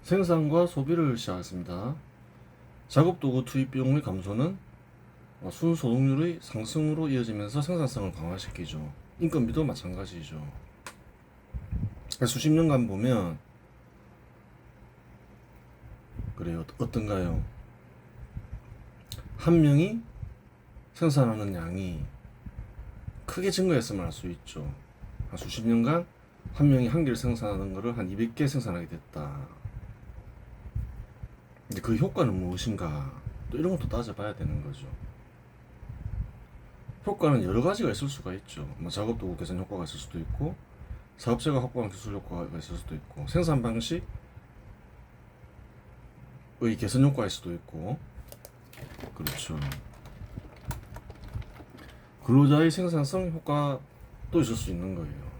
생산과 소비를 시작했습니다. 작업도구 투입 비용의 감소는 순소득률의 상승으로 이어지면서 생산성을 강화시키죠. 인건비도 마찬가지죠. 수십 년간 보면 그래요. 어떤가요? 한 명이 생산하는 양이 크게 증가했음을 알 수 있죠. 한 수십 년간 한 명이 한 개를 생산하는 것을 한 200개 생산하게 됐다. 근데 그 효과는 무엇인가? 또 이런 것도 따져봐야 되는 거죠. 효과는 여러 가지가 있을 수가 있죠. 뭐 작업도구 개선 효과가 있을 수도 있고, 사업체가 확보한 기술 효과가 있을 수도 있고, 생산 방식의 개선 효과일 수도 있고, 그렇죠. 근로자의 생산성 효과도 있을 수 있는 거예요.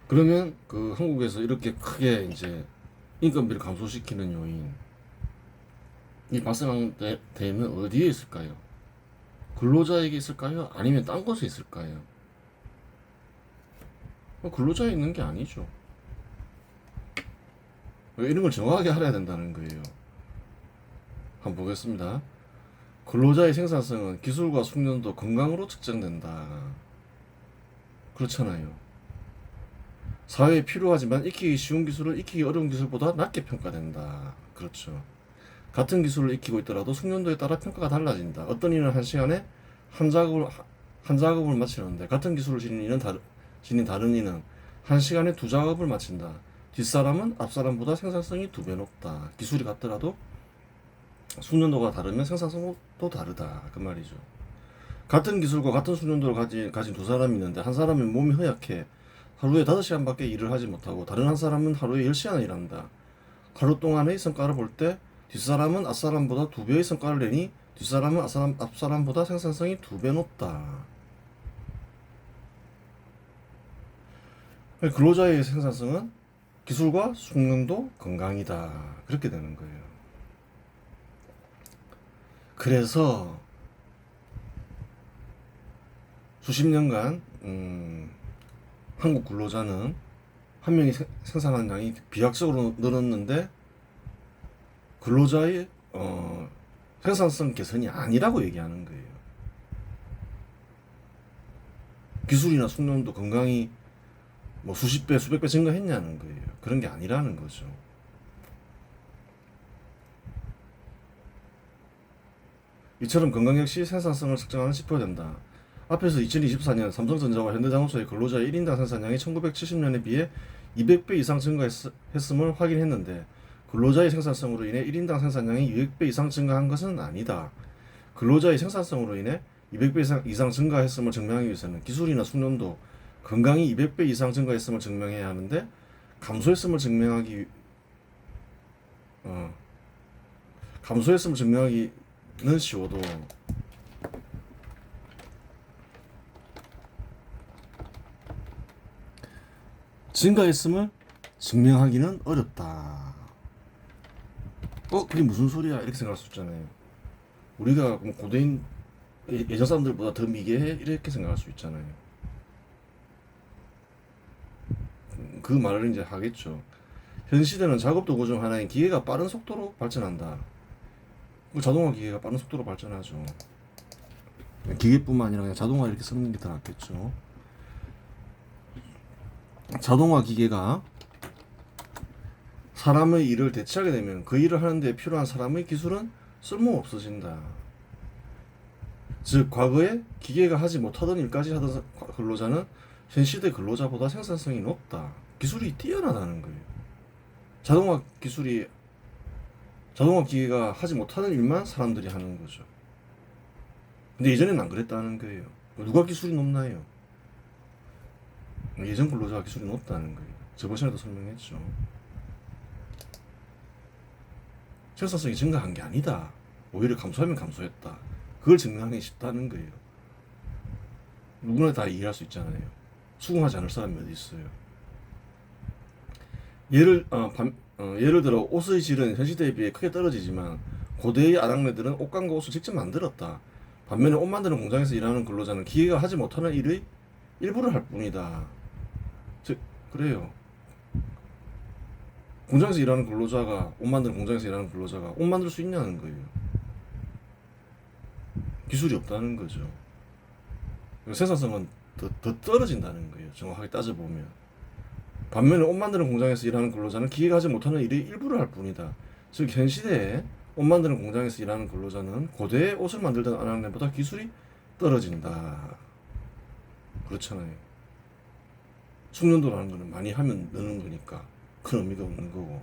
그러면 그 한국에서 이렇게 크게 이제 인건비를 감소시키는 요인이 발생되면 어디에 있을까요? 근로자에게 있을까요? 아니면 딴 곳에 있을까요? 근로자에 있는 게 아니죠. 이런 걸 정확하게 알아야 된다는 거예요. 한번 보겠습니다. 근로자의 생산성은 기술과 숙련도 건강으로 측정된다. 그렇잖아요. 사회에 필요하지만 익히기 쉬운 기술은 익히기 어려운 기술보다 낮게 평가된다. 그렇죠. 같은 기술을 익히고 있더라도 숙련도에 따라 평가가 달라진다. 어떤 이는 한 시간에 한 작업을 마치는데 같은 기술을 지닌 다른 이는 한 시간에 두 작업을 마친다. 뒷사람은 앞사람보다 생산성이 2배 높다. 기술이 같더라도 숙련도가 다르면 생산성도 다르다. 그 말이죠. 같은 기술과 같은 숙련도를 가진 두 사람이 있는데 한 사람은 몸이 허약해 하루에 5시간밖에 일을 하지 못하고 다른 한 사람은 하루에 10시간을 일한다. 하루 동안의 성과를 볼 때 뒷사람은 앞사람보다 2배의 성과를 내니 뒷사람은 앞사람보다 생산성이 2배 높다. 근로자의 생산성은 기술과 숙련도 건강이다. 그렇게 되는 거예요. 그래서 수십 년간 한국 근로자는 한 명이 생산한 양이 비약적으로 늘었는데 근로자의 생산성 개선이 아니라고 얘기하는 거예요. 기술이나 숙련도 건강이 뭐 수십 배, 수백 배 증가했냐는 거예요. 그런 게 아니라는 거죠. 이처럼 건강 역시 생산성을 측정하는 지표가 된다. 앞에서 2024년 삼성전자와 현대자동차의 근로자 1인당 생산량이 1970년에 비해 200배 이상 증가했음을 확인했는데 근로자의 생산성으로 인해 1인당 생산량이 200배 이상 증가한 것은 아니다. 근로자의 생산성으로 인해 200배 이상 증가했음을 증명하기 위해서는 기술이나 숙련도, 건강이 200배 이상 증가했음을 증명해야 하는데 감소했음을 증명하기는 쉬워도 증가했음을 증명하기는 어렵다. 그게 무슨 소리야? 이렇게 생각할 수 있잖아요. 우리가 고대인 예전 사람들보다 더 미개해? 이렇게 생각할 수 있잖아요. 그 말을 이제 하겠죠. 현 시대는 작업 도구 중 하나인 기계가 빠른 속도로 발전한다. 자동화 기계가 빠른 속도로 발전하죠. 기계뿐만 아니라 그냥 자동화 이렇게 쓰는 게 더 낫겠죠. 자동화 기계가 사람의 일을 대체하게 되면 그 일을 하는 데 필요한 사람의 기술은 쓸모없어진다. 즉 과거에 기계가 하지 못하던 일까지 하던 근로자는 현 시대 근로자보다 생산성이 높다. 기술이 뛰어나다는 거예요. 자동화 기계가 하지 못하는 일만 사람들이 하는 거죠. 근데 예전에는 안 그랬다는 거예요. 누가 기술이 높나요? 예전 근로자가 기술이 높다는 거예요. 저번 시간에도 설명했죠. 생산성이 증가한 게 아니다. 오히려 감소하면 감소했다. 그걸 증명하기 쉽다는 거예요. 누구나 다 이해할 수 있잖아요. 수긍하지 않을 사람이 어디 있어요. 예를 들어 옷의 질은 현 시대에 비해 크게 떨어지지만 고대의 아낙네들은 옷감과 옷을 직접 만들었다. 반면에 옷 만드는 공장에서 일하는 근로자는 기계가 하지 못하는 일의 일부를 할 뿐이다. 그래요. 공장에서 일하는 근로자가, 옷 만드는 공장에서 일하는 근로자가 옷 만들 수 있냐는 거예요. 기술이 없다는 거죠. 생산성은 더 떨어진다는 거예요. 정확하게 따져보면. 반면에 옷 만드는 공장에서 일하는 근로자는 기계가 하지 못하는 일의 일부를 할 뿐이다. 즉 현 시대에 옷 만드는 공장에서 일하는 근로자는 고대의 옷을 만들던 아낙네보다 기술이 떨어진다. 그렇잖아요. 숙련도라는 거는 많이 하면 느는 거니까 큰 의미가 없는 거고,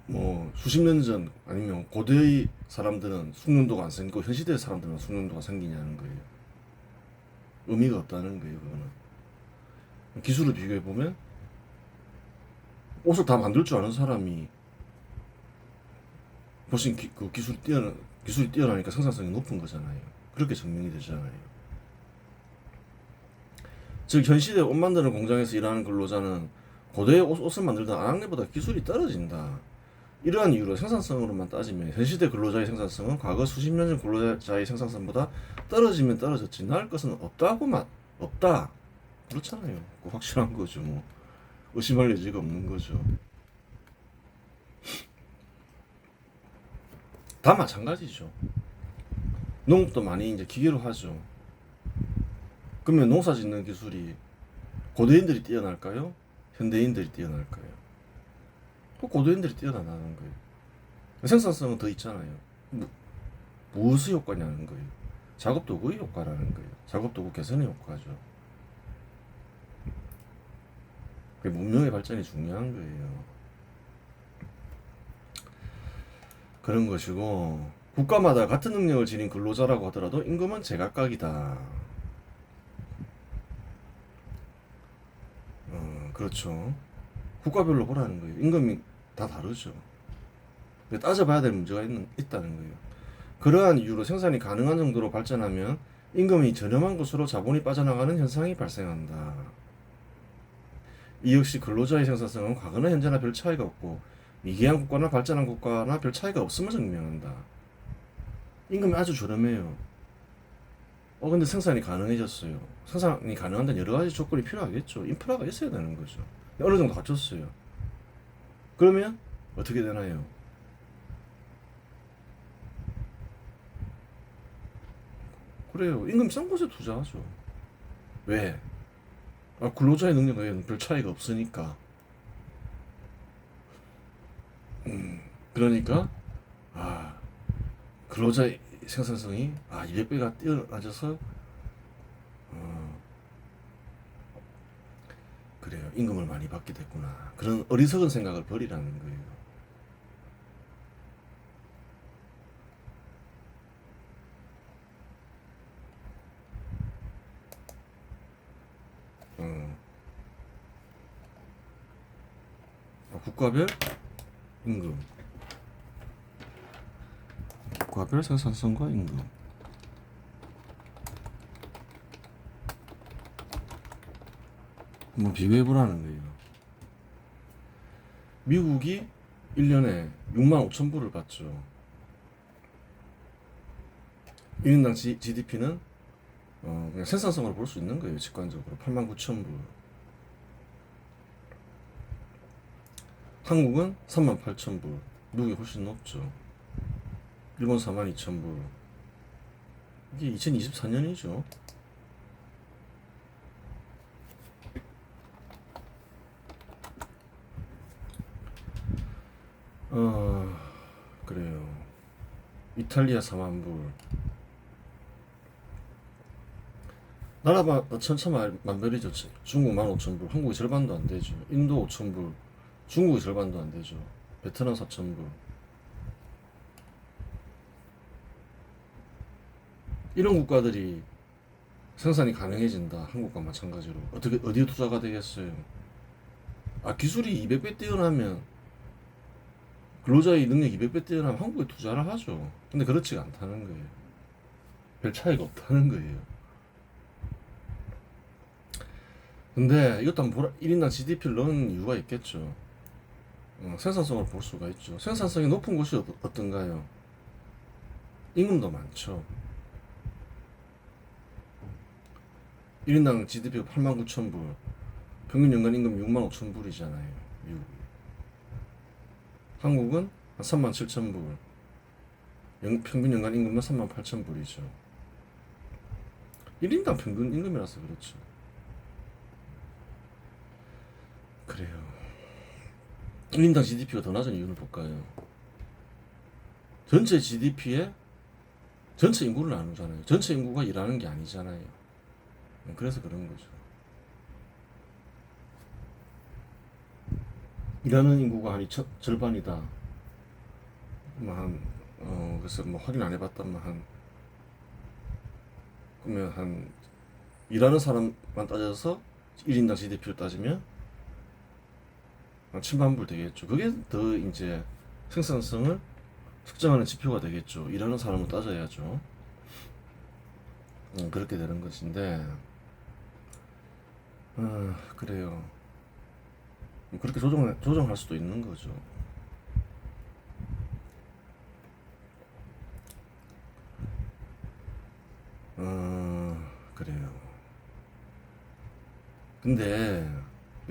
뭐 수십 년 전 아니면 고대의 사람들은 숙련도가 안 생기고 현 시대의 사람들은 숙련도가 생기냐는 거예요. 의미가 없다는 거예요. 그거는 기술을 비교해 보면 옷을 다 만들 줄 아는 사람이 훨씬 그 기술이 뛰어나니까 생산성이 높은 거잖아요. 그렇게 증명이 되잖아요. 즉 현 시대 옷 만드는 공장에서 일하는 근로자는 고대의 옷을 만들던 아낙네보다 기술이 떨어진다. 이러한 이유로 생산성으로만 따지면 현 시대 근로자의 생산성은 과거 수십 년 전 근로자의 생산성보다 떨어지면 떨어졌지 나을 것은 없다고만. 없다. 그렇잖아요. 확실한 거죠. 뭐 의심할 여지가 없는 거죠. 다 마찬가지죠. 농업도 많이 이제 기계로 하죠. 그러면 농사 짓는 기술이 고대인들이 뛰어날까요? 현대인들이 뛰어날까요? 고대인들이 뛰어나는 거예요. 생산성은 더 있잖아요. 무엇의 효과냐는 거예요. 작업도구의 효과라는 거예요. 작업도구 개선의 효과죠. 문명의 발전이 중요한 거예요. 그런 것이고, 국가마다 같은 능력을 지닌 근로자라고 하더라도 임금은 제각각이다. 그렇죠. 국가별로 보라는 거예요. 임금이 다 다르죠. 따져봐야 될 문제가 있다는 거예요. 그러한 이유로 생산이 가능한 정도로 발전하면 임금이 저렴한 곳으로 자본이 빠져나가는 현상이 발생한다. 이 역시 근로자의 생산성은 과거나 현재나 별 차이가 없고 미개한 국가나 발전한 국가나 별 차이가 없음을 증명한다. 임금이 아주 저렴해요. 근데 생산이 가능해졌어요. 생산이 가능한 데는 여러 가지 조건이 필요하겠죠. 인프라가 있어야 되는 거죠. 어느 정도 갖췄어요. 그러면 어떻게 되나요? 그래요. 임금 싼 곳에 투자하죠. 왜? 근로자의 능력에는 별 차이가 없으니까. 그러니까 근로자의 생산성이 200배가 뛰어나져서 그래요. 임금을 많이 받게 됐구나. 그런 어리석은 생각을 버리라는 거예요. 국가별 임금, 국가별 생산성과 임금. 한번 비교해보라는 거예요. 미국이 1년에 6만 5천 불을 받죠. 1인당 GDP는 그냥 생산성으로 볼 수 있는 거예요. 직관적으로 8만 9천 불. 한국은 3만 8천 불. 미국이 훨씬 높죠. 일본 4만 2천 불. 이게 2024년이죠. 그래요. 이탈리아 4만 불. 나라마다 천차만별이죠. 중국 15,000불, 한국이 절반도 안 되죠. 인도 5,000불, 중국이 절반도 안 되죠. 베트남 4,000불. 이런 국가들이 생산이 가능해진다. 한국과 마찬가지로. 어디에 투자가 되겠어요? 기술이 200배 뛰어나면, 근로자의 능력 200배 뛰어나면 한국에 투자를 하죠. 근데 그렇지가 않다는 거예요. 별 차이가 없다는 거예요. 근데 이것도 한번 1인당 GDP를 넣은 이유가 있겠죠. 생산성을 볼 수가 있죠. 생산성이 높은 곳이 어떤가요? 임금도 많죠. 1인당 GDP가 8만 9천 불. 평균 연간 임금이 6만 5천 불이잖아요. 미국이. 한국은 한 3만 7천 불. 평균 연간 임금은 3만 8천 불이죠. 1인당 평균 임금이라서 그렇죠. 그래요. 1인당 GDP가 더 낮은 이유를 볼까요? 전체 GDP에 전체 인구를 나누잖아요. 전체 인구가 일하는 게 아니잖아요. 그래서 그런 거죠. 일하는 인구가 한 절반이다. 그래서 확인 안 해봤다만 그러면 일하는 사람만 따져서 1인당 GDP를 따지면 한 7만 불 되겠죠. 그게 더 이제 생산성을 측정하는 지표가 되겠죠. 일하는 사람을 따져야죠. 그렇게 되는 것인데, 그래요. 그렇게 조정할 수도 있는 거죠. 그래요. 근데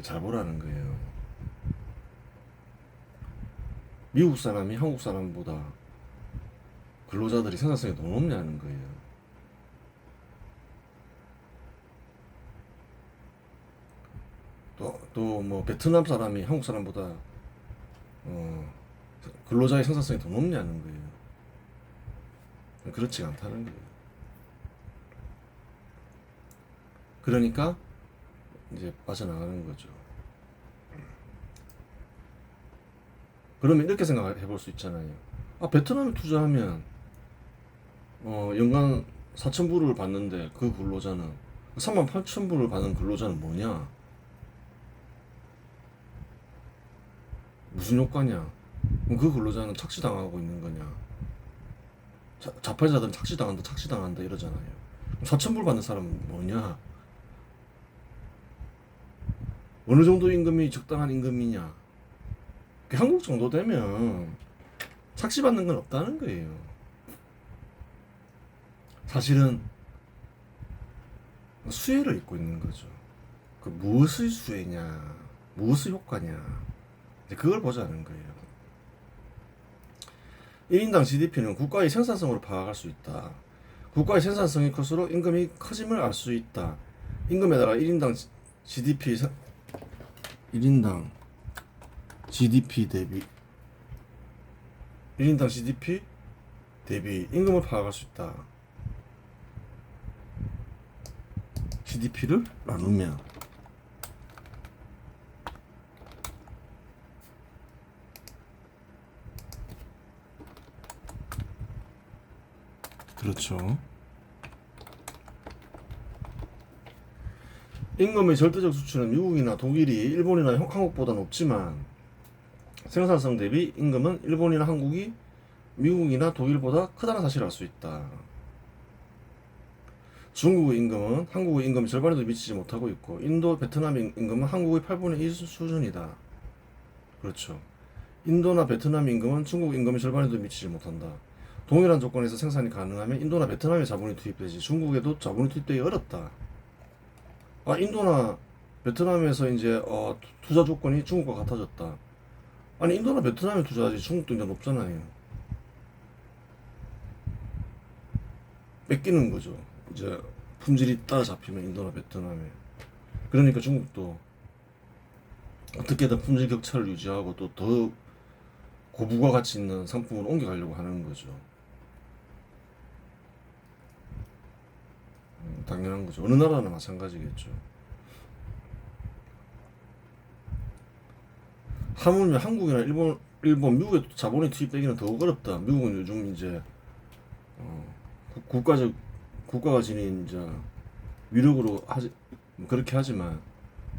잘 보라는 거예요. 미국 사람이 한국 사람보다 근로자들이 생산성이 더 높냐는 거예요. 또 뭐 베트남 사람이 한국 사람보다 근로자의 생산성이 더 높냐는 거예요. 그렇지가 않다는 거예요. 그러니까 이제 빠져나가는 거죠. 그러면 이렇게 생각해 볼 수 있잖아요. 베트남에 투자하면 연간 4천 불을 받는데 그 근로자는 3만 8천 불을 받는 근로자는 뭐냐? 무슨 효과냐? 그럼 그 근로자는 착취당하고 있는 거냐? 자팔자들은 착취당한다 이러잖아요. 4천 불 받는 사람은 뭐냐? 어느 정도 임금이 적당한 임금이냐? 한국 정도 되면 착취받는 건 없다는 거예요. 사실은 수혜를 입고 있는 거죠. 그 무엇의 수혜냐, 무엇의 효과냐, 그걸 보자는 거예요. 1인당 GDP는 국가의 생산성으로 파악할 수 있다. 국가의 생산성이 클수록 임금이 커짐을 알 수 있다. 임금에다가 1인당 GDP 대비 1인당 GDP 대비 임금을 파악할 수 있다. GDP를 나누면 그렇죠. 임금의 절대적 수치는 미국이나 독일이 일본이나 한국보다 높지만 생산성 대비 임금은 일본이나 한국이 미국이나 독일보다 크다는 사실을 알 수 있다. 중국의 임금은 한국의 임금의 절반에도 미치지 못하고 있고 인도, 베트남의 임금은 한국의 8분의 1 수준이다. 그렇죠. 인도나 베트남 임금은 중국 임금의 절반에도 미치지 못한다. 동일한 조건에서 생산이 가능하면 인도나 베트남에 자본이 투입되지 중국에도 자본이 투입되기 어렵다. 인도나 베트남에서 이제 투자 조건이 중국과 같아졌다. 아니 인도나 베트남에 투자하지 중국도 이제 높잖아요. 뺏기는 거죠. 이제 품질이 따라잡히면 인도나 베트남에. 그러니까 중국도 어떻게든 품질 격차를 유지하고 또 더 고부가 가치 있는 상품을 옮겨가려고 하는 거죠. 당연한 거죠. 어느 나라나 마찬가지겠죠. 하물며 한국이나 일본, 미국에 자본이 투입되기는 더욱 어렵다. 미국은 요즘 이제 국가가 지닌 이제 위력으로 그렇게 하지만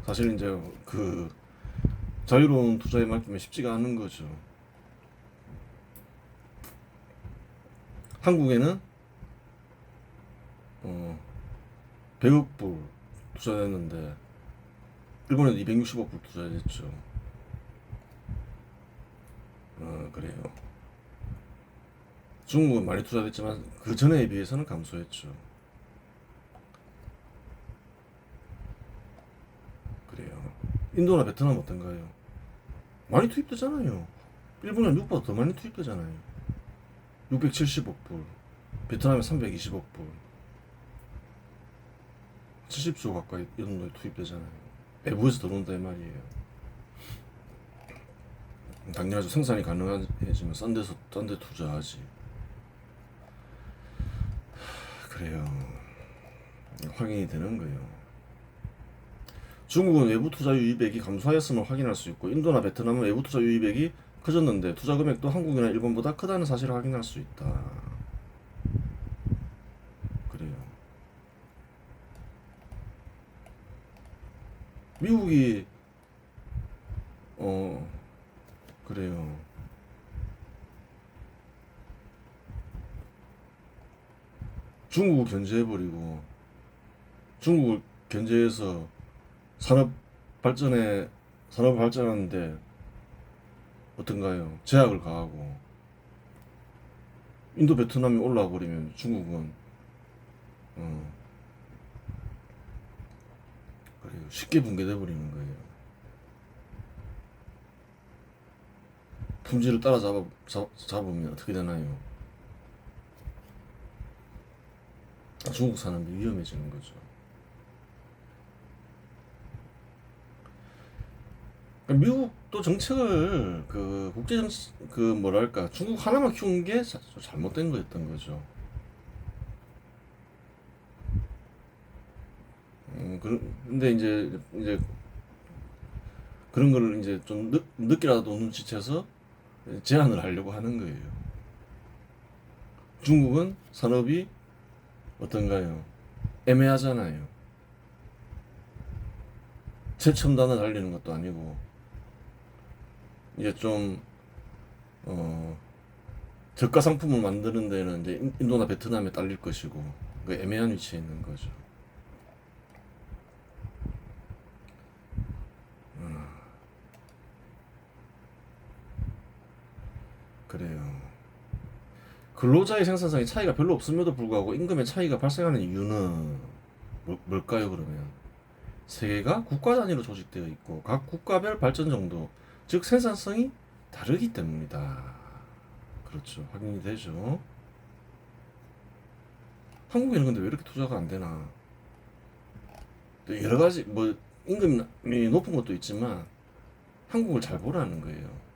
사실 이제 그 자유로운 투자에 맡기면 쉽지가 않은 거죠. 한국에는 100억 불 투자했는데 일본에도 260억 불 투자했죠. 그래요. 중국은 많이 투자했지만 그 전에 비해서는 감소했죠. 그래요. 인도나 베트남 어떤가요? 많이 투입되잖아요. 일본은 미국보다 더 많이 투입되잖아요. 670억 불, 베트남에 320억 불, 70조 가까이 이 정도에 투입되잖아요. 외부에서 들어온다 이 말이에요. 당연하죠. 생산이 가능해지면 싼 데 투자하지. 그래요. 확인이 되는 거예요. 중국은 외부 투자 유입액이 감소하였음을 확인할 수 있고, 인도나 베트남은 외부 투자 유입액이 커졌는데 투자 금액도 한국이나 일본보다 크다는 사실을 확인할 수 있다. 그래요. 미국이 그래요. 중국을 견제해버리고 중국을 견제해서 산업 산업을 발전하는데 어떤가요? 제약을 가하고 인도 베트남이 올라와 버리면 중국은 그래요. 쉽게 붕괴돼 버리는 거예요. 품질을 잡으면 어떻게 되나요? 중국 사람들이 위험해지는 거죠. 그러니까 미국도 정책을 국제 정책 뭐랄까 중국 하나만 키운 게 잘못된 거였던 거죠. 근데 이제 그런 거를 이제 좀 늦게라도 눈치채서 제한을 하려고 하는 거예요. 중국은 산업이 어떤가요? 애매하잖아요. 최첨단을 달리는 것도 아니고 이제 좀 저가 상품을 만드는 데는 이제 인도나 베트남에 딸릴 것이고 그 애매한 위치에 있는 거죠. 그래요. 근로자의 생산성이 차이가 별로 없음에도 불구하고 임금의 차이가 발생하는 이유는 뭘까요, 그러면? 세계가 국가 단위로 조직되어 있고 각 국가별 발전 정도, 즉 생산성이 다르기 때문이다. 그렇죠. 확인이 되죠. 한국에는 근데 왜 이렇게 투자가 안 되나? 또 여러 가지 뭐 임금이 높은 것도 있지만 한국을 잘 보라는 거예요.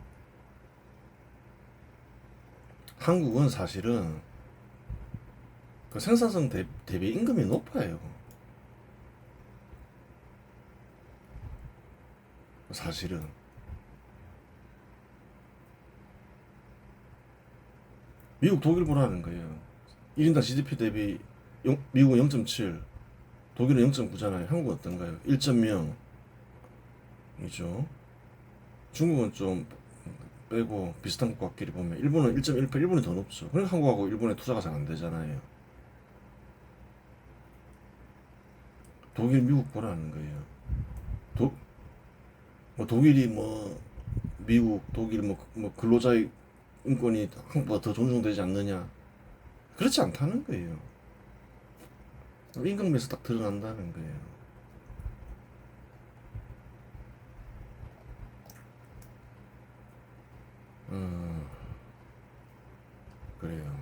한국은 사실은 그 생산성 대비 임금이 높아요. 사실은 미국 독일 보라는 거예요. 1인당 GDP 대비 미국은 0.7, 독일은 0.9잖아요. 한국은 어떤가요? 1.0이죠. 중국은 좀 빼고 비슷한 국가끼리 보면 일본은 1.18, 일본이 더 높죠. 그러니까 한국하고 일본의 투자가 잘 안 되잖아요. 독일, 미국 보라는 거예요. 뭐 독일이 뭐 미국, 독일 뭐 근로자의 인권이 한국보다 더 존중되지 않느냐? 그렇지 않다는 거예요. 임금에서 딱 드러난다는 거예요. 그래요.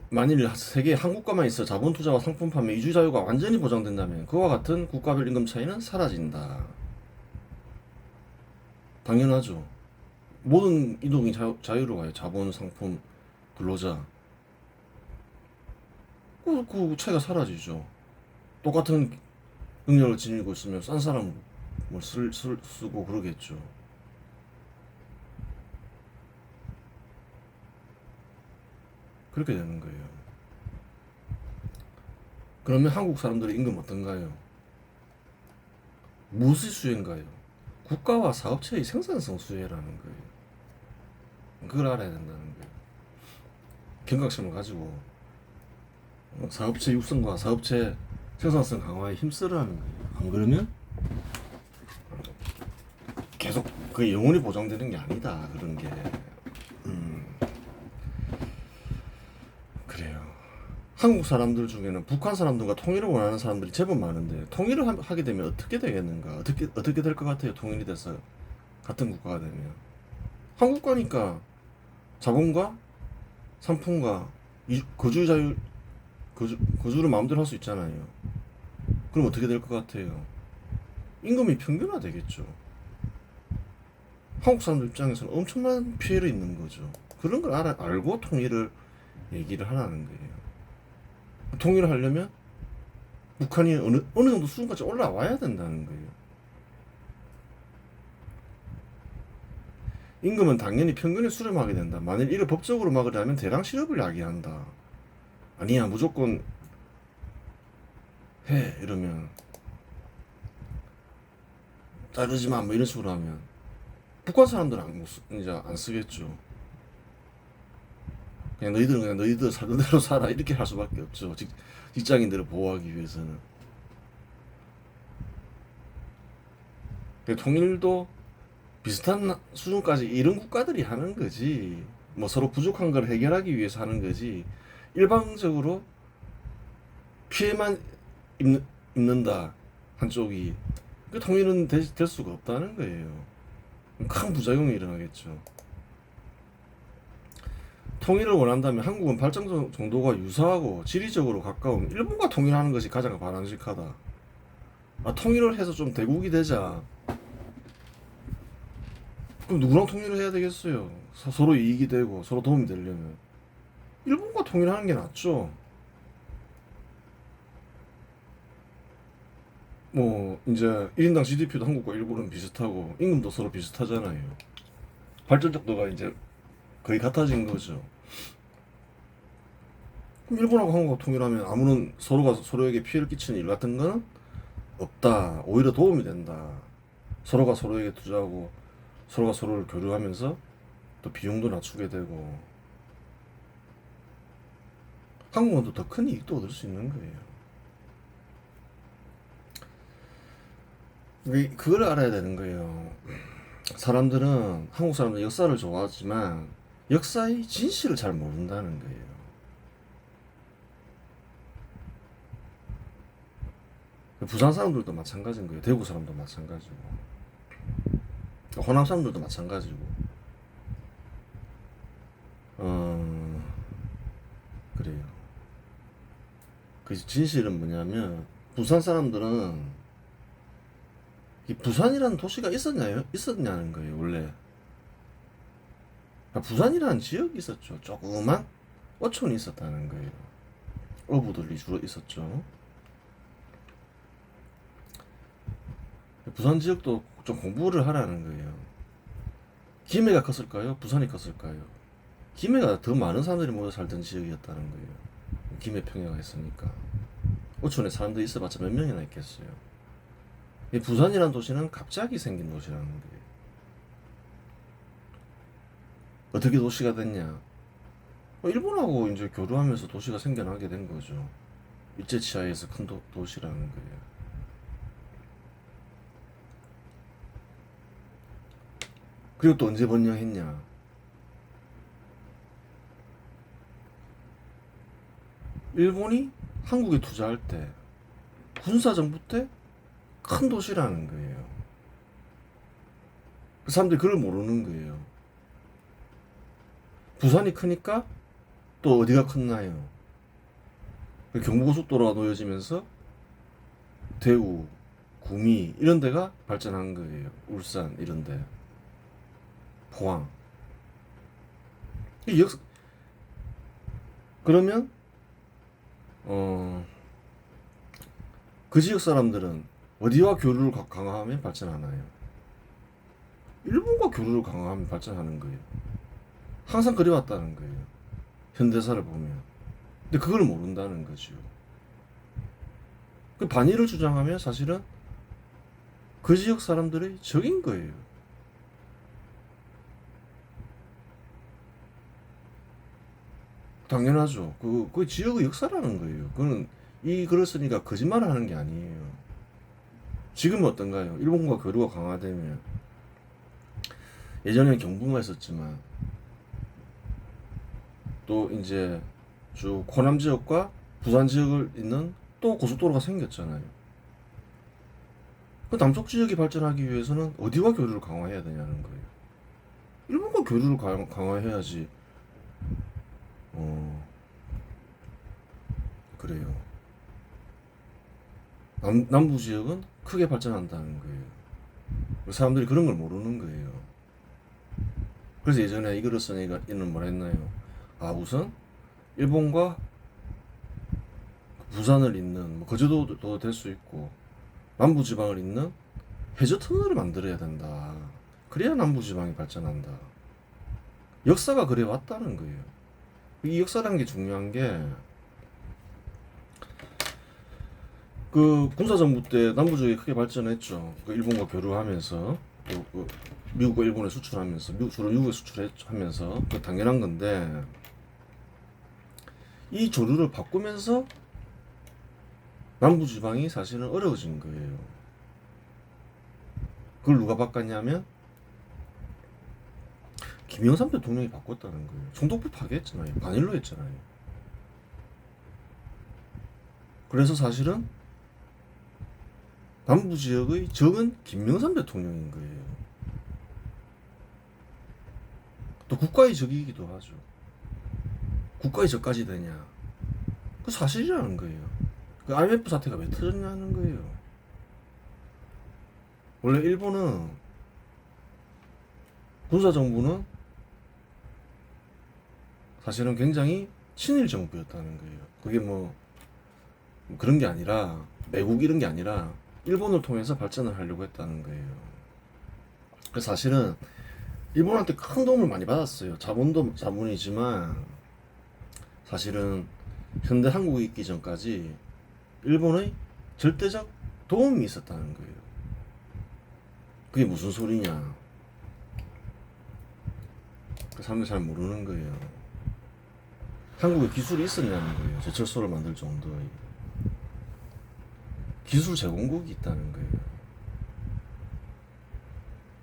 만일 세계 한 국가만 있어 자본 투자와 상품 판매 이주 자유가 완전히 보장된다면 그와 같은 국가별 임금 차이는 사라진다. 당연하죠. 모든 이동이 자유로워요. 자본, 상품, 근로자. 그 차이가 사라지죠. 똑같은 능력을 지니고 있으면 싼 사람 뭐 쓰고 그러겠죠. 그렇게 되는 거예요. 그러면 한국 사람들의 임금 어떤가요? 무엇의 수혜인가요? 국가와 사업체의 생산성 수혜라는 거예요. 그걸 알아야 된다는 거예요. 경각심을 가지고 사업체 육성과 사업체 생산성 강화에 힘쓰라는 거예요. 안 그러면 계속 그 영원히 보장되는 게 아니다. 그런 게. 그래요. 한국 사람들 중에는 북한 사람들과 통일을 원하는 사람들이 제법 많은데 통일을 하게 되면 어떻게 되겠는가? 어떻게 될 것 같아요? 통일이 돼서 같은 국가가 되면 한국가니까 자본과 상품과 거주 자유 거주를 마음대로 할 수 있잖아요. 그럼 어떻게 될 것 같아요? 임금이 평균화 되겠죠. 한국 사람들 입장에서는 엄청난 피해를 입는 거죠. 그런 걸 알고 통일을 얘기를 하라는 거예요. 통일을 하려면 북한이 어느 정도 수준까지 올라와야 된다는 거예요. 임금은 당연히 평균에 수렴하게 된다. 만일 이를 법적으로 막으려면 대량 실업을 야기한다. 아니야, 무조건 해. 이러면 자르지 마. 뭐 이런 식으로 하면 북한 사람들은 이제 안 쓰겠죠. 그냥 너희들은 그냥 너희들 살던 대로 살아. 이렇게 할 수밖에 없죠. 직장인들을 보호하기 위해서는. 통일도 비슷한 수준까지 이런 국가들이 하는 거지. 뭐 서로 부족한 걸 해결하기 위해서 하는 거지. 일방적으로 피해만 입는다. 한쪽이. 그 통일은 될 수가 없다는 거예요. 큰 부작용이 일어나겠죠. 통일을 원한다면 한국은 발전 정도가 유사하고 지리적으로 가까운 일본과 통일하는 것이 가장 바람직하다. 통일을 해서 좀 대국이 되자. 그럼 누구랑 통일을 해야 되겠어요? 서로 이익이 되고 서로 도움이 되려면 일본과 통일하는 게 낫죠. 뭐 이제 1인당 GDP도 한국과 일본은 비슷하고 임금도 서로 비슷하잖아요. 발전 정도가 이제 거의 같아진 거죠. 그럼 일본하고 한국하고 통일하면 아무런 서로가 서로에게 피해를 끼치는 일 같은 거는 없다. 오히려 도움이 된다. 서로가 서로에게 투자하고 서로가 서로를 교류하면서 또 비용도 낮추게 되고 한국은 더 큰 이익도 얻을 수 있는 거예요. 그걸 알아야 되는 거예요. 사람들은 한국 사람들 역사를 좋아하지만 역사의 진실을 잘 모른다는 거예요. 부산 사람들도 마찬가지인 거예요. 대구 사람도 마찬가지고 호남 사람들도 마찬가지고 그래요. 그 진실은 뭐냐면 부산 사람들은 이 부산이라는 도시가 있었냐는 거예요. 원래 부산이라는 지역이 있었죠. 조그만 어촌이 있었다는 거예요. 어부들이 주로 있었죠. 부산 지역도 좀 공부를 하라는 거예요. 김해가 컸을까요? 부산이 컸을까요? 김해가 더 많은 사람들이 모여 살던 지역이었다는 거예요. 김해 평야가 있으니까. 어촌에 사람들이 있어봤자 몇 명이나 있겠어요. 이 부산이라는 도시는 갑자기 생긴 도시라는 거예요. 어떻게 도시가 됐냐? 일본하고 이제 교류하면서 도시가 생겨나게 된 거죠. 일제치하에서 큰 도시라는 거예요. 그리고 또 언제 번영했냐? 일본이 한국에 투자할 때 군사정부 때 큰 도시라는 거예요. 그 사람들이 그걸 모르는 거예요. 부산이 크니까 또 어디가 컸나요? 경부고속도로가 놓여지면서 대우, 구미 이런 데가 발전한 거예요. 울산 이런 데. 포항. 그러면 그 지역 사람들은 어디와 교류를 강화하면 발전하나요? 일본과 교류를 강화하면 발전하는 거예요. 항상 그래왔다는 거예요. 현대사를 보면. 근데 그걸 모른다는 거죠. 그 반일을 주장하면 사실은 그 지역 사람들의 적인 거예요. 당연하죠. 그 지역의 역사라는 거예요. 그거는 이 글을 쓰니까 거짓말을 하는 게 아니에요. 지금은 어떤가요? 일본과 교류가 강화되면 예전에는 경부가 있었지만 또 이제 쭉 호남 지역과 부산 지역을 잇는 또 고속도로가 생겼잖아요. 그 남쪽 지역이 발전하기 위해서는 어디와 교류를 강화해야 되냐는 거예요. 일본과 교류를 강화해야지. 어, 그래요. 남부 지역은 크게 발전한다는 거예요. 사람들이 그런 걸 모르는 거예요. 그래서 예전에 이 글을 쓴 이는 뭘 했나요? 아, 우선 일본과 부산을 잇는 뭐 거제도도 될 수 있고 남부 지방을 잇는 해저 터널을 만들어야 된다. 그래야 남부 지방이 발전한다. 역사가 그래 왔다는 거예요. 이 역사라는 게 중요한 게 그 군사정부 때 남부 지역이 크게 발전했죠. 그 일본과 교류하면서 그 미국과 일본에 수출하면서 주로 미국에 수출하면서 그 당연한 건데 이 조류를 바꾸면서 남부 지방이 사실은 어려워진 거예요. 그걸 누가 바꿨냐면 김영삼 대통령이 바꿨다는 거예요. 총독부 파괴했잖아요. 반일로 했잖아요. 그래서 사실은 남부 지역의 적은 김영삼 대통령인 거예요. 또 국가의 적이기도 하죠. 국가의 적까지 되냐? 그 사실이라는 거예요. 그 IMF 사태가 왜 터졌냐는 거예요. 원래 일본은 군사정부는 사실은 굉장히 친일 정부였다는 거예요. 그게 뭐 그런 게 아니라 매국 이런 게 아니라 일본을 통해서 발전을 하려고 했다는 거예요. 그래서 사실은 일본한테 큰 도움을 많이 받았어요. 자본도 자본이지만 사실은 현대 한국이 있기 전까지 일본의 절대적 도움이 있었다는 거예요. 그게 무슨 소리냐? 그 사람들이 잘 모르는 거예요. 한국에 기술이 있었냐는 거예요. 제철소를 만들 정도의 기술 제공국이 있다는 거예요.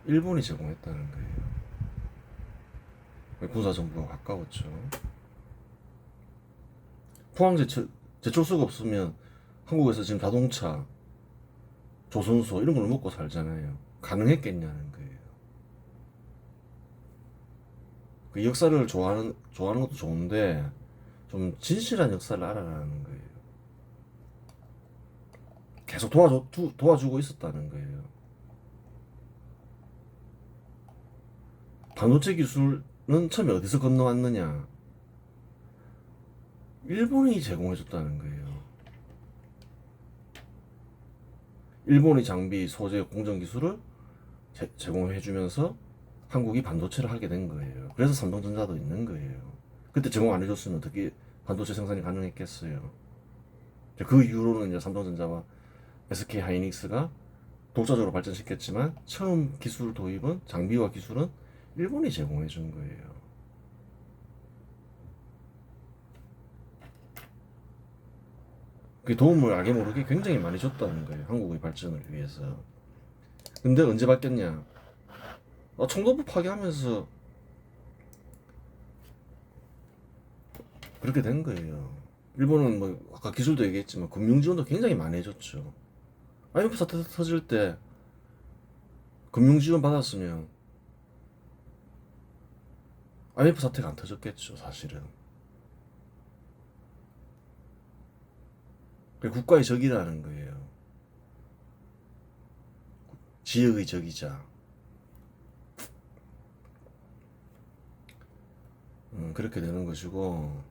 일본이 제공했다는 거예요. 군사정부가 가까웠죠. 포항 제철소가 없으면 한국에서 지금 자동차, 조선소 이런 걸 먹고 살잖아요. 가능했겠냐는 거예요. 그 역사를 좋아하는 것도 좋은데 좀 진실한 역사를 알아라는 거예요. 계속 도와주고 있었다는 거예요. 반도체 기술은 처음에 어디서 건너왔느냐? 일본이 제공해줬다는 거예요. 일본의 장비, 소재, 공정 기술을 제공해주면서 한국이 반도체를 하게 된 거예요. 그래서 삼성전자도 있는 거예요. 그때 제공 안 해줬으면 어떻게 반도체 생산이 가능했겠어요. 그 이후로는 이제 삼성전자와 SK 하이닉스가 독자적으로 발전시켰지만 처음 기술 도입은 장비와 기술은 일본이 제공해 준 거예요. 그 도움을 알게 모르게 굉장히 많이 줬다는 거예요. 한국의 발전을 위해서. 근데 언제 바뀌었냐? 청도부 파괴하면서 그렇게 된 거예요. 일본은 뭐 아까 기술도 얘기했지만 금융 지원도 굉장히 많이 해줬죠. IMF 사태 터질 때 금융 지원 받았으면 IMF 사태가 안 터졌겠죠, 사실은. 국가의 적이라는 거예요. 지역의 적이자. 그렇게 되는 것이고,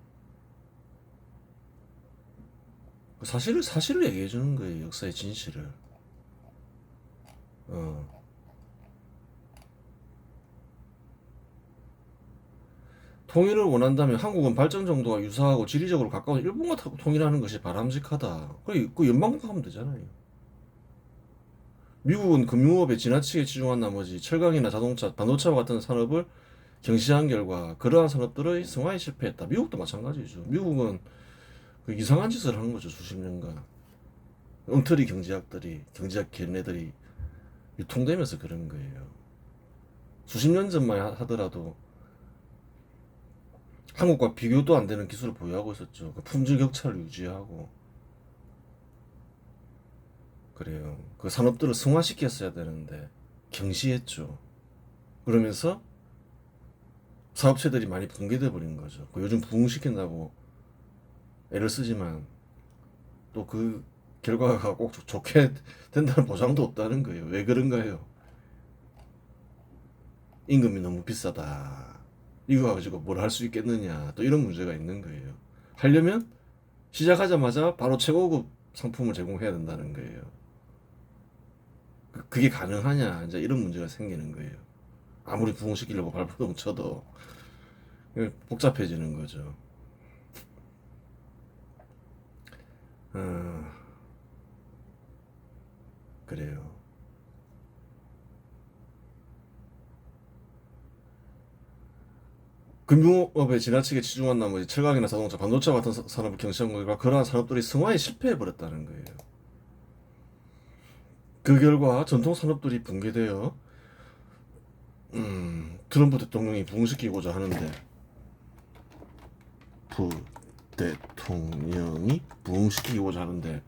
사실을 얘기해 주는 거예요. 역사의 진실을. 통일을 원한다면 한국은 발전 정도가 유사하고 지리적으로 가까운 일본과 통일하는 것이 바람직하다. 그 연방국 하면 되잖아요. 미국은 금융업에 지나치게 치중한 나머지 철강이나 자동차, 반도체와 같은 산업을 경시한 결과 그러한 산업들의 성화에 실패했다. 미국도 마찬가지죠. 미국은 그 이상한 짓을 한 거죠. 수십 년간. 엉터리 경제학 걔네들이 유통되면서 그런 거예요. 수십 년 전만 하더라도 한국과 비교도 안 되는 기술을 보유하고 있었죠. 그 품질 격차를 유지하고. 그래요. 그 산업들을 승화시켰어야 되는데 경시했죠. 그러면서 사업체들이 많이 붕괴돼 버린 거죠. 그 요즘 부흥시킨다고 애를 쓰지만 또 그 결과가 꼭 좋게 된다는 보장도 없다는 거예요. 왜 그런가요? 임금이 너무 비싸다. 이거 가지고 뭘 할 수 있겠느냐. 또 이런 문제가 있는 거예요. 하려면 시작하자마자 바로 최고급 상품을 제공해야 된다는 거예요. 그게 가능하냐. 이제 이런 문제가 생기는 거예요. 아무리 부흥시키려고 발버둥 쳐도 복잡해지는 거죠. 어, 그래요. 금융업에 지나치게 치중한 나머지 철강이나 자동차, 반도체 같은 산업을 경시한 결과 그러한 산업들이 승화에 실패해 버렸다는 거예요. 그 결과 전통 산업들이 붕괴되어 트럼프 대통령이 부흥시키고자 하는데 부 대통령이 부흥시키고자 하는데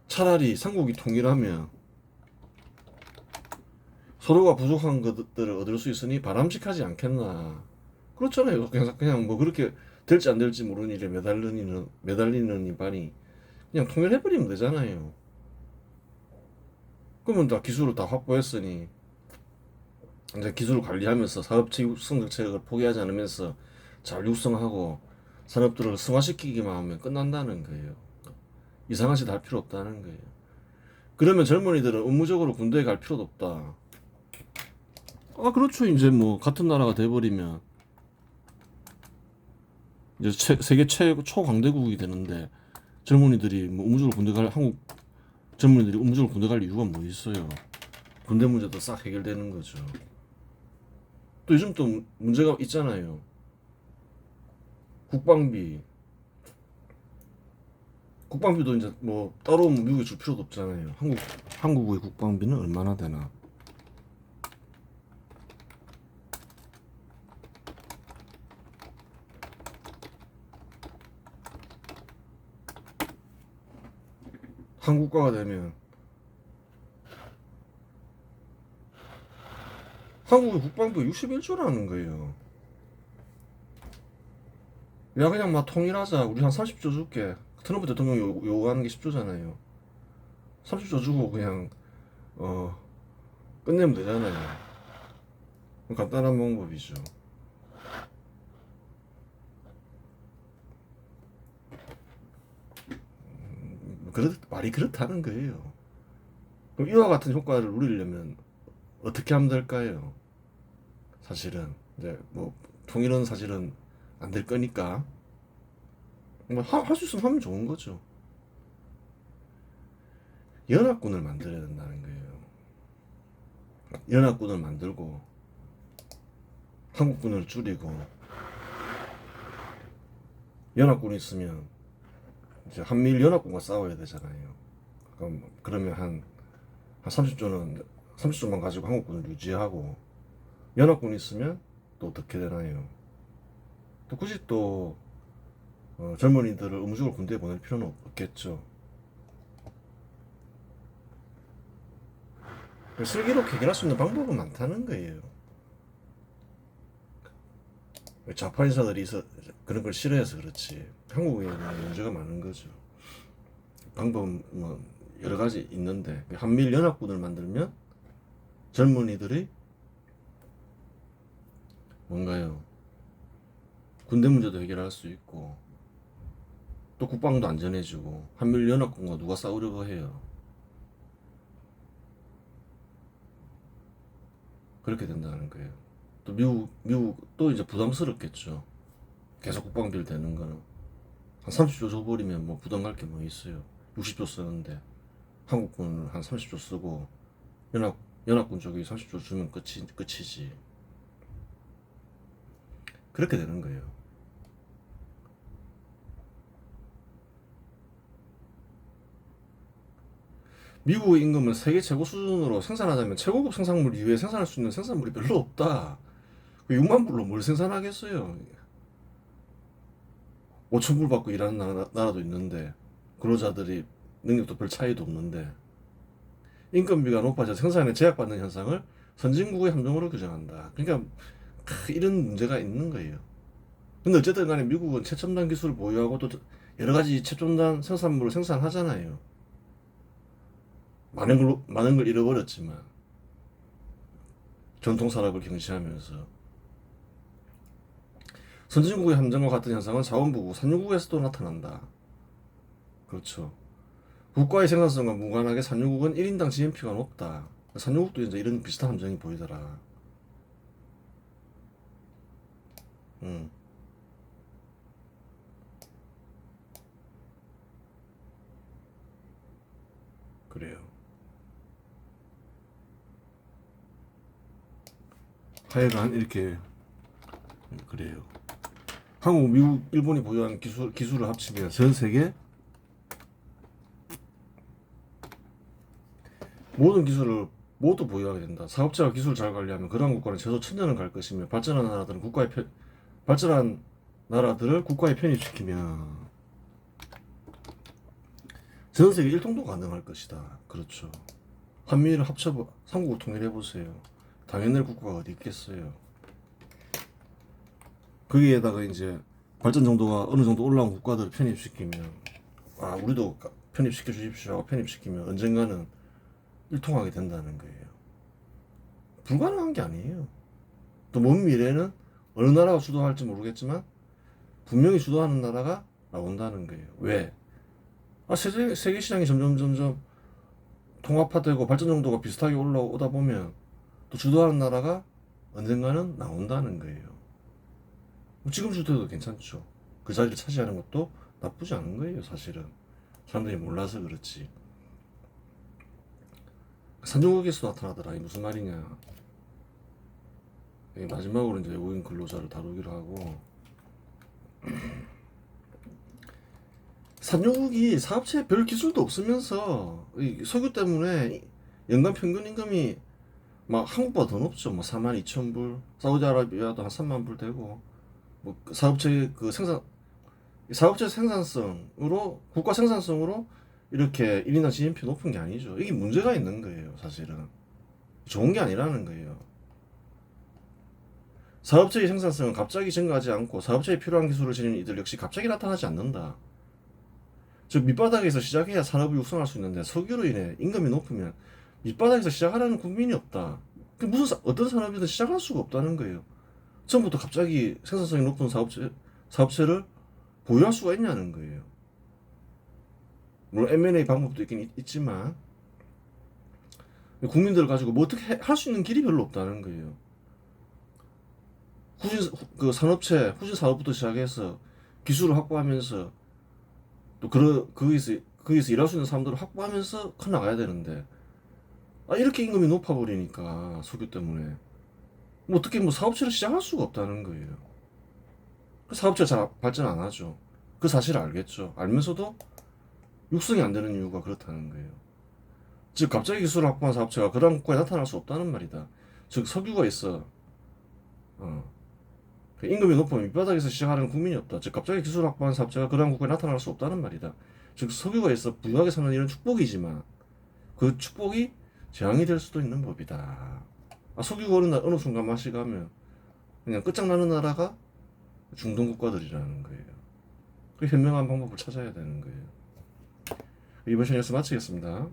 차라리 삼국이 통일하면 서로가 부족한 것들을 얻을 수 있으니 바람직하지 않겠나. 그렇잖아요. 그냥 뭐 그렇게 될지 안 될지 모르는 일에 매달리는 이반이 그냥 통일해버리면 되잖아요. 그러면 다 기술을 다 확보했으니 이제 기술을 관리하면서 사업체 육성 정책을 포기하지 않으면서 잘 육성하고 산업들을 승화시키기만 하면 끝난다는 거예요. 이상한 짓 할 필요 없다는 거예요. 그러면 젊은이들은 의무적으로 군대에 갈 필요도 없다. 아, 그렇죠. 이제 뭐 같은 나라가 돼버리면 이제 세계 최고 초강대국이 되는데 젊은이들이 뭐 의무적으로 군대 갈 한국 젊은이들이 의무적으로 군대 갈 이유가 뭐 있어요? 군대 문제도 싹 해결되는 거죠. 또 요즘 또 문제가 있잖아요. 국방비. 국방비도 이제 뭐 따로 미국에 줄 필요도 없잖아요. 한국의 국방비는 얼마나 되나? 한국가가 되면 한국의 국방비가 61조라는 거예요. 야, 그냥 막 통일하자. 우리 한 30조 줄게. 트럼프 대통령이 요구하는 게 10조잖아요. 30조 주고 그냥 어 끝내면 되잖아요. 간단한 방법이죠. 말이 그렇다는 거예요. 그럼 이와 같은 효과를 누리려면 어떻게 하면 될까요? 사실은 이제 뭐 통일은 사실은 안 될 거니까 뭐 할 수 있으면 하면 좋은 거죠. 연합군을 만들어야 된다는 거예요. 연합군을 만들고 한국군을 줄이고 연합군이 있으면 이제 한미일 연합군과 싸워야 되잖아요. 그러면 한 30조만 가지고 한국군을 유지하고 연합군이 있으면 또 어떻게 되나요? 또 굳이 또 젊은이들을 의무적으로 군대에 보낼 필요는 없겠죠. 슬기롭게 해결할 수 있는 방법은 많다는 거예요. 좌파 인사들이 그런 걸 싫어해서 그렇지. 한국에 문제가 많은 거죠. 방법은 뭐 여러 가지 있는데 한미일 연합군을 만들면 젊은이들이 뭔가요? 군대 문제도 해결할 수 있고 또 국방도 안전해지고 한미일 연합군과 누가 싸우려고 해요. 그렇게 된다는 거예요. 또 미국도 이제 부담스럽겠죠. 계속 국방비를 대는 거는 한 30조 줘버리면 뭐 부담 갈 게 뭐 있어요. 60조 쓰는데 한국군은 한 30조 쓰고 연합군 쪽이 30조 주면 끝이지. 그렇게 되는 거예요. 미국의 임금은 세계 최고 수준으로 생산하자면 최고급 생산물 이외에 생산할 수 있는 생산물이 별로 없다. 6만 불로 뭘 생산하겠어요. 5천 불 받고 일하는 나라도 있는데 근로자들이 능력도 별 차이도 없는데 인건비가 높아져 생산에 제약받는 현상을 선진국의 함정으로 규정한다. 그러니까 이런 문제가 있는 거예요. 근데 어쨌든 간에 미국은 최첨단 기술을 보유하고 또 여러 가지 최첨단 생산물을 생산하잖아요. 많은 걸 잃어버렸지만 전통 산업을 경시하면서 선진국의 함정과 같은 현상은 자원부국, 산유국에서도 나타난다. 그렇죠. 국가의 생산성과 무관하게 산유국은 1인당 GNP가 높다. 산유국도 이제 이런 비슷한 함정이 보이더라. 음, 그래요. 하여간 이렇게 그래요. 한국, 미국, 일본이 보유한 기술을 합치면 전 세계 모든 기술을 모두 보유하게 된다. 사업자가 기술을 잘 관리하면 그러한 국가는 최소 천년은 갈 것이며 발전한 나라들을 국가에 편입시키면 전 세계 일통도 가능할 것이다. 그렇죠. 한미를 합쳐 삼국을 통일해 보세요. 당연할 국가가 어디 있겠어요. 거기에다가 이제 발전 정도가 어느 정도 올라온 국가들을 편입시키면 우리도 편입시켜 주십시오 하고 편입시키면 언젠가는 일통하게 된다는 거예요. 불가능한 게 아니에요. 또 먼 미래는 어느 나라가 주도할지 모르겠지만 분명히 주도하는 나라가 나온다는 거예요. 왜? 세계 시장이 점점 통합화되고 발전 정도가 비슷하게 올라오다 보면 또 주도하는 나라가 언젠가는 나온다는 거예요. 지금 주도해도 괜찮죠. 그 자리를 차지하는 것도 나쁘지 않은 거예요, 사실은. 사람들이 몰라서 그렇지. 산정국에서 나타나더라. 이게 무슨 말이냐. 마지막으로 이제 외국인 근로자를 다루기로 하고, 산유국이 사업체에 별 기술도 없으면서 이 석유 때문에 연간 평균 임금이 막 한국보다 더 높죠. 뭐 4만 2천 불, 사우디아라비아도 한 3만 불 되고, 뭐 사업체 생산성으로 국가 생산성으로 이렇게 1인당 GNP 높은 게 아니죠. 이게 문제가 있는 거예요, 사실은. 좋은 게 아니라는 거예요. 사업체의 생산성은 갑자기 증가하지 않고 사업체에 필요한 기술을 지니는 이들 역시 갑자기 나타나지 않는다. 즉 밑바닥에서 시작해야 산업을 육성할 수 있는데 석유로 인해 임금이 높으면 밑바닥에서 시작하라는 국민이 없다. 어떤 산업이든 시작할 수가 없다는 거예요. 처음부터 갑자기 생산성이 높은 사업체를 보유할 수가 있냐는 거예요. 물론 M&A 방법도 있긴 있지만 국민들을 가지고 뭐 어떻게 할 수 있는 길이 별로 없다는 거예요. 후진 사업부터 시작해서 기술을 확보하면서 또 거기서 일할 수 있는 사람들을 확보하면서 커 나가야 되는데 이렇게 임금이 높아 버리니까 석유 때문에 뭐 어떻게 뭐 사업체를 시작할 수가 없다는 거예요. 사업체가 잘 발전 안 하죠. 그 사실을 알겠죠. 알면서도 육성이 안 되는 이유가 그렇다는 거예요. 즉 갑자기 기술을 확보한 사업체가 그런 국가에 나타날 수 없다는 말이다. 즉 석유가 있어. 그 임금이 높으면 밑바닥에서 시작하는 국민이 없다. 즉 갑자기 기술을 확보한 사업체가 그런 국가에 나타날 수 없다는 말이다. 즉 석유가 있어 부유하게 사는 일은 축복이지만 그 축복이 재앙이 될 수도 있는 법이다. 석유가 어느 순간 맛이 가면 그냥 끝장나는 나라가 중동 국가들이라는 거예요. 그 현명한 방법을 찾아야 되는 거예요. 이번 시간에서 마치겠습니다.